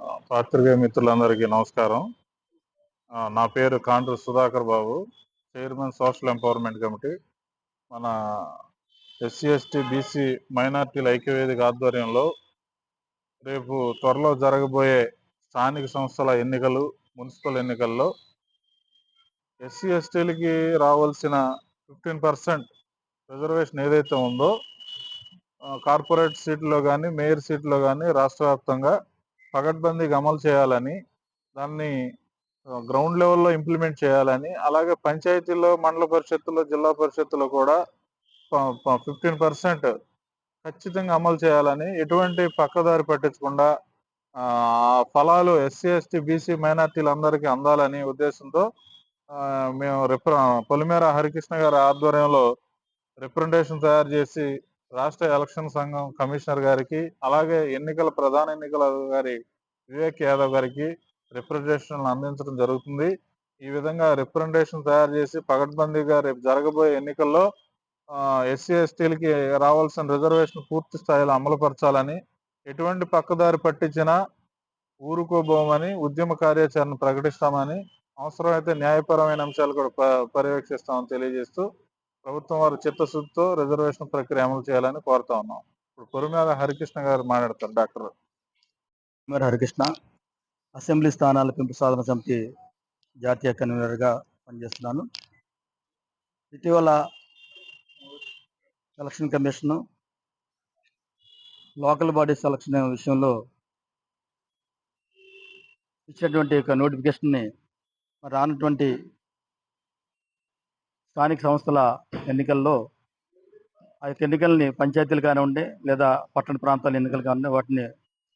పాత్రికేయ మిత్రులందరికీ నమస్కారం. నా పేరు కాండ్రు సుధాకర్ బాబు, చైర్మన్ సోషల్ ఎంపవర్మెంట్ కమిటీ. మన ఎస్సీ, ఎస్టీ, బీసీ మైనార్టీల ఐక్యవేదిక ఆధ్వర్యంలో రేపు త్వరలో జరగబోయే స్థానిక సంస్థల ఎన్నికలు, మున్సిపల్ ఎన్నికల్లో ఎస్సీ, ఎస్టీలకి రావాల్సిన 15% రిజర్వేషన్ ఏదైతే ఉందో కార్పొరేట్ సీట్లో కానీ, మేయర్ సీట్లో కానీ రాష్ట్ర వ్యాప్తంగా పకడ్బందీగా అమలు చేయాలని, దాన్ని గ్రౌండ్ లెవెల్లో ఇంప్లిమెంట్ చేయాలని, అలాగే పంచాయతీల్లో, మండల పరిషత్తుల్లో, జిల్లా పరిషత్తులో కూడా 15% ఖచ్చితంగా అమలు చేయాలని, ఎటువంటి పక్కదారి పట్టించకుండా ఆ ఫలాలు ఎస్సీ, ఎస్టీ, బీసీ మైనార్టీలందరికీ అందాలని ఉద్దేశంతో మేము పొలిమేర హరికృష్ణ గారి ఆధ్వర్యంలో రిప్రజెంటేషన్ తయారు చేసి రాష్ట్ర ఎలక్షన్ సంఘం కమిషనర్ గారికి, అలాగే ప్రధాన ఎన్నికల అధికారి వివేక్ యాదవ్ గారికి రిప్రజెంటేషన్ అందించడం జరుగుతుంది. ఈ విధంగా రిప్రజెంటేషన్ తయారు చేసి పకడ్బందీగా రేపు జరగబోయే ఎన్నికల్లో ఎస్సీ, ఎస్టీలకి రావాల్సిన రిజర్వేషన్ పూర్తి స్థాయిలో అమలుపరచాలని, ఎటువంటి పక్కదారి పట్టించినా ఊరుకోబోమని, ఉద్యమ కార్యాచరణ ప్రకటిస్తామని, అవసరమైతే న్యాయపరమైన అంశాలు కూడా పర్యవేక్షిస్తామని తెలియజేస్తూ ప్రభుత్వం వారు చిత్తశుద్ధితో రిజర్వేషన్ ప్రక్రియ అమలు చేయాలని కోరుతా ఉన్నాం. ఇప్పుడు పొలిమేర హరికృష్ణ గారు మాట్లాడతారు. డాక్టర్ మరి హరికృష్ణ, అసెంబ్లీ స్థానాల పెంపు సాధన సమితి జాతీయ కన్వీనర్గా పనిచేస్తున్నాను. ఇటీవల election commission local body selection విషయంలో ఇచ్చినటువంటి యొక్క నోటిఫికేషన్ని రానటువంటి స్థానిక సంస్థల ఎన్నికల్లో ఆ యొక్క ఎన్నికల్ని పంచాయతీలు కానివ్వండి లేదా పట్టణ ప్రాంతాల ఎన్నికలు కానివ్వండి వాటిని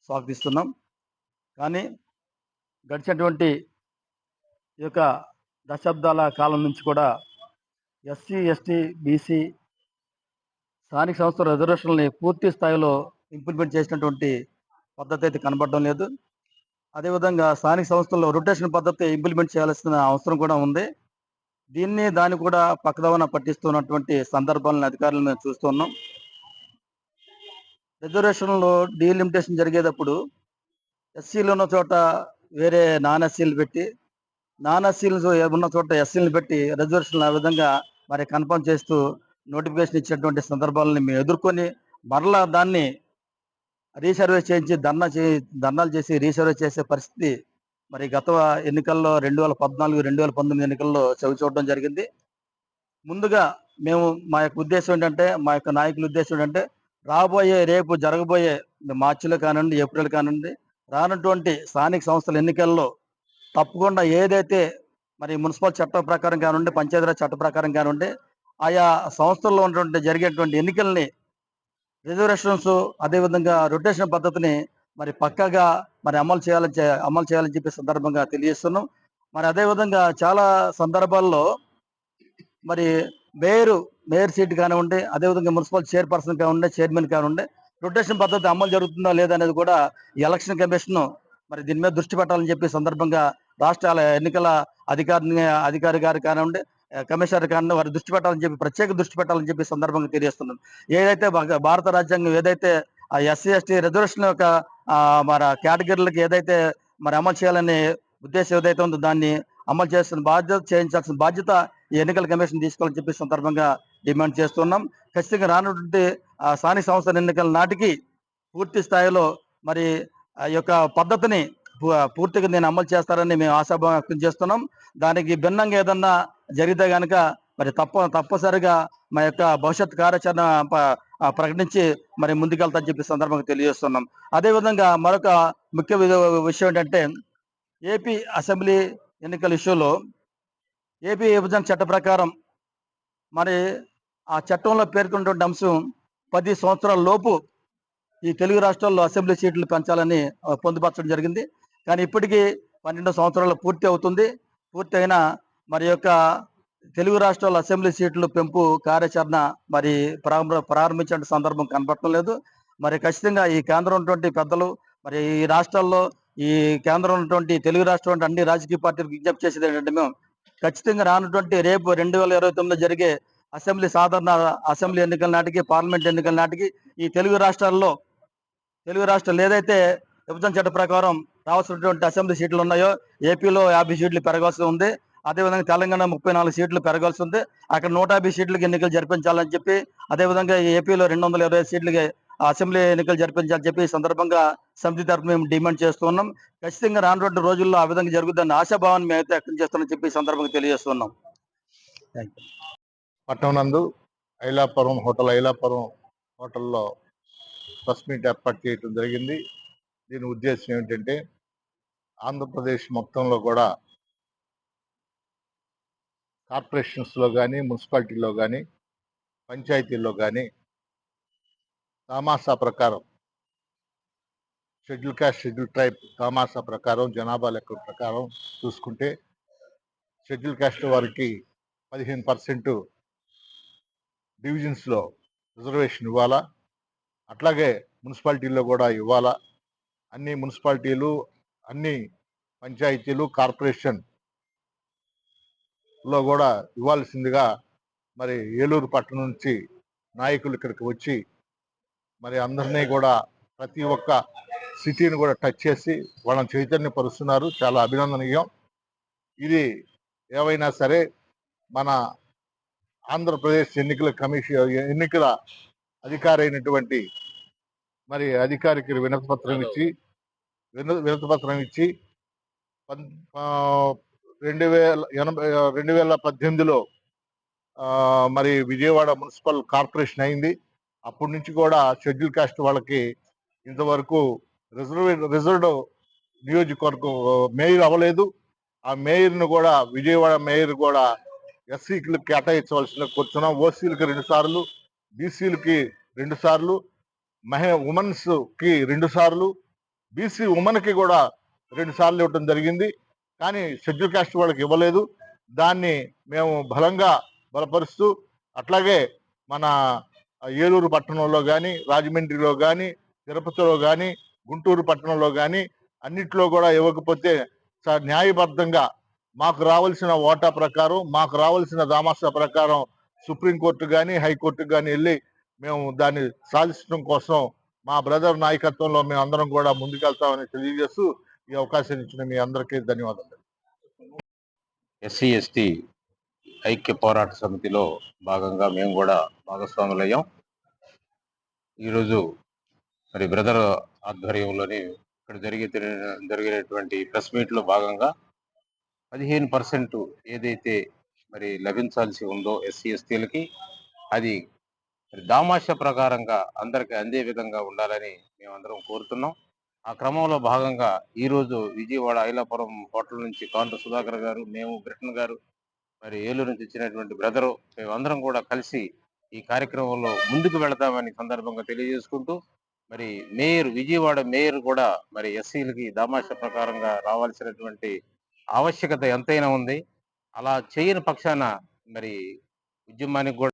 స్వాగతిస్తున్నాం. కానీ గడిచినటువంటి ఈ యొక్క దశాబ్దాల కాలం నుంచి కూడా ఎస్సీ, ఎస్టీ, బీసీ స్థానిక సంస్థల రిజర్వేషన్లని పూర్తి స్థాయిలో ఇంప్లిమెంట్ చేసినటువంటి పద్ధతి అయితే కనబడడం లేదు. అదేవిధంగా స్థానిక సంస్థల్లో రొటేషన్ పద్ధతి ఇంప్లిమెంట్ చేయాల్సిన అవసరం కూడా ఉంది. దాన్ని కూడా పక్కదవన పట్టిస్తున్నటువంటి సందర్భాలను అధికారులను మేము చూస్తున్నాం. రిజర్వేషన్లో డీలిమిటేషన్ జరిగేటప్పుడు ఎస్సీలు ఉన్న చోట వేరే నాన్ ఎస్సీలు పెట్టి, నాన్ ఎస్సీలు ఉన్న చోట ఎస్సీలు పెట్టి రిజర్వేషన్లు ఆ విధంగా మరి కన్ఫర్మ్ చేస్తూ నోటిఫికేషన్ ఇచ్చినటువంటి సందర్భాలను మేము ఎదుర్కొని మరలా దాన్ని రీసర్వే చేయించి ధర్నాలు చేసి రీసర్వే చేసే పరిస్థితి మరి గత ఎన్నికల్లో 2014, 2019 ఎన్నికల్లో చవి చూడడం జరిగింది. ముందుగా మేము మా యొక్క ఉద్దేశం ఏంటంటే, మా యొక్క నాయకుల ఉద్దేశం ఏంటంటే, రేపు జరగబోయే మార్చిలో కానివ్వండి, ఏప్రిల్ కానివ్వండి, రానటువంటి స్థానిక సంస్థల ఎన్నికల్లో తప్పకుండా ఏదైతే మరి మున్సిపల్ చట్టం ప్రకారం కానివ్వండి, పంచాయతీరాజ్ చట్ట ప్రకారం కానివ్వండి, ఆయా సంస్థల్లో ఉన్నటువంటి జరిగేటువంటి ఎన్నికల్ని రిజర్వేషన్స్ అదేవిధంగా రొటేషన్ పద్ధతిని మరి పక్కాగా మరి అమలు చేయాలని చెప్పి సందర్భంగా తెలియజేస్తున్నాం. మరి అదేవిధంగా చాలా సందర్భాల్లో మరి మేయర్ సీట్ కానివ్వండి, అదేవిధంగా మున్సిపల్ చైర్పర్సన్ కానివ్వండి, చైర్మన్ కానివ్వండి, రొటేషన్ పద్ధతి అమలు జరుగుతుందా లేదా అనేది కూడా ఎలక్షన్ కమిషన్ మరి దీని మీద దృష్టి పెట్టాలని చెప్పి సందర్భంగా రాష్ట్రాల ఎన్నికల అధికారి గారు కానివ్వండి, కమిషనర్ కానివ్వండి, వారి దృష్టి పెట్టాలని చెప్పి ప్రత్యేక దృష్టి పెట్టాలని చెప్పి సందర్భంగా తెలియజేస్తున్నాం. ఏదైతే భారత రాజ్యాంగం ఏదైతే ఆ ఎస్సీ, ఎస్టీ రిజర్వేషన్ యొక్క మరి కేటగిరీలకు ఏదైతే మరి అమలు చేయాలనే ఉద్దేశం ఏదైతే ఉందో దాన్ని అమలు చేయించాల్సిన బాధ్యత ఈ ఎన్నికల కమిషన్ తీసుకోవాలని చెప్పి సందర్భంగా డిమాండ్ చేస్తున్నాం. ఖచ్చితంగా రానటువంటి స్థానిక సంస్థల ఎన్నికల నాటికి పూర్తి స్థాయిలో మరి ఆ యొక్క పద్ధతిని పూర్తిగా నేను అమలు చేస్తారని మేము ఆశాభావం వ్యక్తం చేస్తున్నాం. దానికి భిన్నంగా ఏదన్నా జరిగితే కనుక మరి తప్పనిసరిగా మా యొక్క భవిష్యత్ కార్యాచరణ ప్రకటించి మరి ముందుకెళ్తామని చెప్పి సందర్భంగా తెలియజేస్తున్నాం. అదేవిధంగా మరొక ముఖ్య విషయం ఏంటంటే, ఏపీ అసెంబ్లీ ఎన్నికల విషయంలో ఏపీ విభజన చట్ట ప్రకారం మరి ఆ చట్టంలో పేర్కొన్నటువంటి అంశం 10 సంవత్సరాల లోపు ఈ తెలుగు రాష్ట్రాల్లో అసెంబ్లీ సీట్లు పెంచాలని పొందుపరచడం జరిగింది. కానీ ఇప్పటికీ 12 సంవత్సరాలు పూర్తి అవుతుంది. పూర్తి అయినా మరి యొక్క తెలుగు రాష్ట్రాల అసెంబ్లీ సీట్లు పెంపు కార్యాచరణ మరి ప్రారంభించిన సందర్భం కనపడటం లేదు. మరి ఖచ్చితంగా ఈ కేంద్రం ఉన్నటువంటి పెద్దలు మరి ఈ రాష్ట్రాల్లో ఈ కేంద్రం ఉన్నటువంటి తెలుగు రాష్ట్రం అన్ని రాజకీయ పార్టీలకు విజ్ఞప్తి చేసేది ఏంటంటే, మేము ఖచ్చితంగా రానటువంటి రేపు 2029 జరిగే సాధారణ అసెంబ్లీ ఎన్నికల నాటికి, పార్లమెంట్ ఎన్నికల నాటికి ఈ తెలుగు రాష్ట్రాలు ఏదైతే విభజన చట్ట ప్రకారం రావాల్సినటువంటి అసెంబ్లీ సీట్లు ఉన్నాయో ఏపీలో 50 సీట్లు పెరగాల్సి ఉంది. అదేవిధంగా తెలంగాణ 34 సీట్లు పెరగాల్సి ఉంది. అక్కడ 150 సీట్లకి ఎన్నికలు జరిపించాలని చెప్పి, అదేవిధంగా ఏపీలో 225 సీట్లకి అసెంబ్లీ ఎన్నికలు జరిపించాలని చెప్పి ఈ సందర్భంగా సమితి తరఫున మేము డిమాండ్ చేస్తూ ఉన్నాం. ఖచ్చితంగా రానున్న రోజుల్లో ఆ విధంగా జరుగుతుందన్న ఆశాభావాన్ని మేమైతే వ్యక్తం చేస్తామని చెప్పి ఈ సందర్భంగా తెలియజేస్తున్నాం. Thank you. పట్టణం నందు ఐలాపురం హోటల్లో ప్రెస్ మీట్ ఏర్పాటు చేయడం జరిగింది. దీని ఉద్దేశం ఏమిటంటే ఆంధ్రప్రదేశ్ మొత్తంలో కూడా కార్పొరేషన్స్లో కానీ, మున్సిపాలిటీలో కానీ, పంచాయతీల్లో కానీ తామాసా ప్రకారం షెడ్యూల్ కాస్ట్, షెడ్యూల్ ట్రైబ్ తామాసా ప్రకారం జనాభా లెక్క ప్రకారం చూసుకుంటే షెడ్యూల్ కాస్ట్ వారికి 15% డివిజన్స్లో రిజర్వేషన్ ఇవ్వాలా. అట్లాగే మున్సిపాలిటీల్లో కూడా ఇవ్వాలా. అన్ని మున్సిపాలిటీలు, అన్ని పంచాయతీలు, కార్పొరేషన్లో కూడా ఇవ్వాల్సిందిగా మరి ఏలూరు పట్టణం నుంచి నాయకులు ఇక్కడికి వచ్చి మరి అందరినీ కూడా ప్రతి ఒక్క సిటీని కూడా టచ్ చేసి వాళ్ళని చైతన్యపరుస్తున్నారు. చాలా అభినందనీయం. ఇది ఏవైనా సరే మన ఆంధ్రప్రదేశ్ ఎన్నికల అధికారి అయినటువంటి మరి అధికారికి వినతిపత్రం ఇచ్చి 2018లో మరి విజయవాడ మున్సిపల్ కార్పొరేషన్ అయింది. అప్పటి నుంచి కూడా షెడ్యూల్ కాస్ట్ వాళ్ళకి ఇంతవరకు రిజర్వ్డ్ నియోజకవర్గం మేయర్ అవ్వలేదు. ఆ మేయర్ను కూడా విజయవాడ మేయర్ కూడా ఎస్సీకి కేటాయించవలసిన కూర్చున్నాం. ఓసీలకి 2 సార్లు, బీసీలకి 2 సార్లు, ఉమెన్స్ కి 2 సార్లు, బీసీ ఉమెన్ కి కూడా 2 సార్లు ఇవ్వడం జరిగింది. కానీ షెడ్యూల్ కాస్ట్ వాళ్ళకి ఇవ్వలేదు. దాన్ని మేము బలపరుస్తూ అట్లాగే మన ఏలూరు పట్టణంలో కానీ, రాజమండ్రిలో కానీ, తిరుపతిలో కానీ, గుంటూరు పట్టణంలో కానీ అన్నిట్లో కూడా ఇవ్వకపోతే న్యాయబద్ధంగా మాకు రావాల్సిన ఓటా ప్రకారం, మాకు రావాల్సిన దామాసా ప్రకారం సుప్రీంకోర్టు కానీ, హైకోర్టుకు కానీ వెళ్ళి మేము దాన్ని సాధించడం కోసం మా బ్రదర్ నాయకత్వంలో మేము అందరం కూడా ముందుకెళ్తామని తెలియజేస్తూ ఈ అవకాశం ఇచ్చిన మీ అందరికీ ధన్యవాదాలు. ఎస్సీ ఎస్టీ ఐక్య పోరాట సమితిలో భాగంగా మేము కూడా భాగస్వాములయ్యాం. ఈరోజు మరి బ్రదర్ ఆధ్వర్యంలోని ఇక్కడ జరిగినటువంటి ప్రెస్ మీట్లో భాగంగా 15% ఏదైతే మరి లభించాల్సి ఉందో ఎస్సీ ఎస్టీలకి అది దామాషా ప్రకారంగా అందరికి అందే విధంగా ఉండాలని మేమందరం కోరుతున్నాం. ఆ క్రమంలో భాగంగా ఈరోజు విజయవాడ ఐలాపురం హోటల్ నుంచి కాండ్ర సుధాకర్ గారు, మేము బ్రిటన్ గారు, మరి ఏలూరు నుంచి వచ్చినటువంటి బ్రదరు, మేమందరం కూడా కలిసి ఈ కార్యక్రమంలో ముందుకు వెళతామని సందర్భంగా తెలియజేసుకుంటూ మరి విజయవాడ మేయర్ కూడా మరి ఎస్సీలకి దామాషా ప్రకారంగా రావాల్సినటువంటి ఆవశ్యకత ఎంతైనా ఉంది. అలా చేయని పక్షాన మరి ఉద్యమానికి కూడా